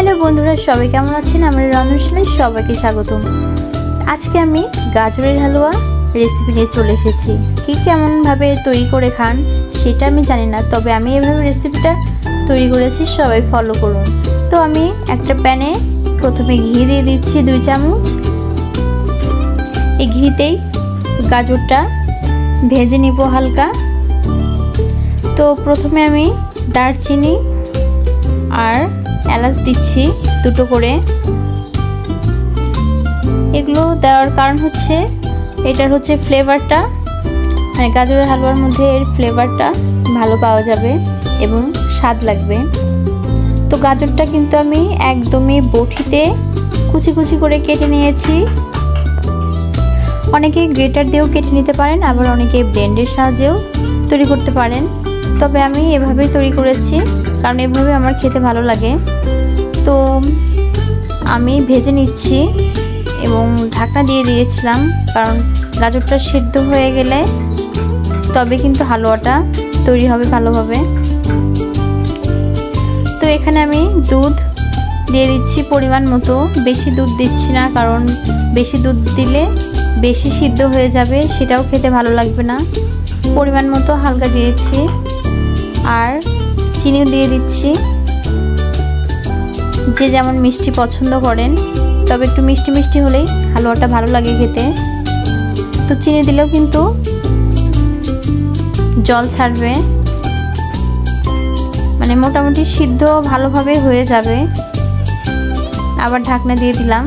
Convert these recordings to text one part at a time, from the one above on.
Hello বন্ধুরা, সবাই কেমন আছেন? আমার রন্ধনশালায় সবাইকে স্বাগতম। আজকে আমি গাজরের হালুয়া রেসিপি নিয়ে চলে এসেছি। কি কেমনভাবে তৈরি করে খান সেটা আমি জানি না, তবে আমি এভাবে রেসিপিটা তৈরি করেছি, সবাই ফলো করুন। তো আমি একটা প্যানে প্রথমে ঘি দিয়ে দিচ্ছি 2 চামচ। এই ঘিতেই গাজরটা ভেজে নিব হালকা। তো প্রথমে আমি দারচিনি আর এলাচ দিচ্ছি 2টো করে। এগুলো দেওয়ার কারণ হচ্ছে এটার হচ্ছে ফ্লেভারটা, মানে গাজরের হালুয়ার মধ্যে এর ফ্লেভারটা ভালো পাওয়া যাবে এবং স্বাদ লাগবে। তো গাজরটা কিন্তু আমি একদমই বটিতে কুচি কুচি করে কেটে নিয়েছি। অনেকে গ্রেটার দিয়েও কেটে নিতে পারেন, আবার অনেকে ব্লেন্ডের সাহায্যেও তৈরি করতে পারেন। তবে আমি এভাবেই তৈরি করেছি, কারণ এভাবে আমার খেতে ভালো লাগে। তো আমি ভেজে নিচ্ছি এবং ঢাকনা দিয়ে দিয়েছিলাম, কারণ গাজরটা সিদ্ধ হয়ে গেলে তবে কিন্তু হালুয়াটা তৈরি হবে ভালোভাবে। তো এখানে আমি দুধ দিয়ে দিচ্ছি পরিমাণ মতো, বেশি দুধ দিচ্ছি না, কারণ বেশি দুধ দিলে বেশি সিদ্ধ হয়ে যাবে, সেটাও খেতে ভালো লাগবে না। পরিমাণ মতো হালকা দিয়েছি, আর চিনিও দিয়ে দিচ্ছি, যে যেমন মিষ্টি পছন্দ করেন, তবে একটু মিষ্টি মিষ্টি হলেই হালুয়াটা ভালো লাগে খেতে। তো চিনি দিলেও কিন্তু জল ছাড়বে, মানে মোটামুটি সিদ্ধ ভালোভাবে হয়ে যাবে। আবার ঢাকনা দিয়ে দিলাম।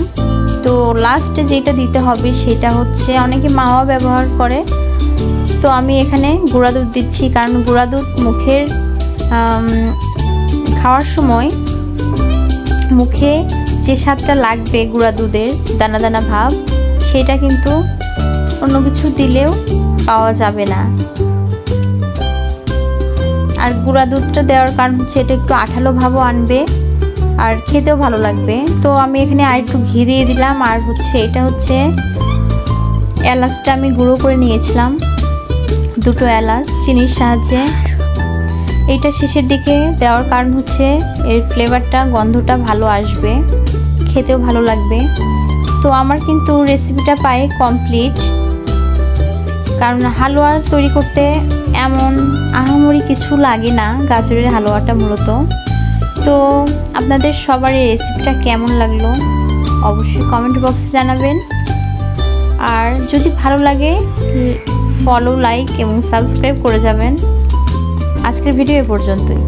তো লাস্টে যেটা দিতে হবে সেটা হচ্ছে, অনেকে মাওয়া ব্যবহার করে, তো আমি এখানে গুঁড়া দুধ দিচ্ছি, কারণ গুঁড়া দুধ মুখের খাওয়ার সময় মুখে যে স্বাদটা লাগবে গুঁড়া দুধের দানা দানা ভাব, সেটা কিন্তু অন্য কিছু দিলেও পাওয়া যাবে না। আর গুঁড়া দুধটা দেওয়ার কারণ হচ্ছে এটা একটু আঠালো ভাবও আনবে আর খেতেও ভালো লাগবে। তো আমি এখানে আর একটু ঘি দিয়ে দিলাম। আর হচ্ছে এটা হচ্ছে এলাচটা আমি গুঁড়ো করে নিয়েছিলাম, 2টো এলাচ চিনির সাহায্যে। এইটা শেষের দিকে দেওয়ার কারণ হচ্ছে এর ফ্লেভারটা, গন্ধটা ভালো আসবে, খেতেও ভালো লাগবে। তো আমার কিন্তু রেসিপিটা প্রায় কমপ্লিট, কারণ হালুয়া তৈরি করতে এমন আহামরি কিছু লাগে না গাজরের হালুয়াটা মূলত। তো আপনাদের সবার এই রেসিপিটা কেমন লাগলো অবশ্যই কমেন্ট বক্সে জানাবেন। আর যদি ভালো লাগে ফলো, লাইক এবং সাবস্ক্রাইব করে যাবেন। আজকের ভিডিও এ পর্যন্তই।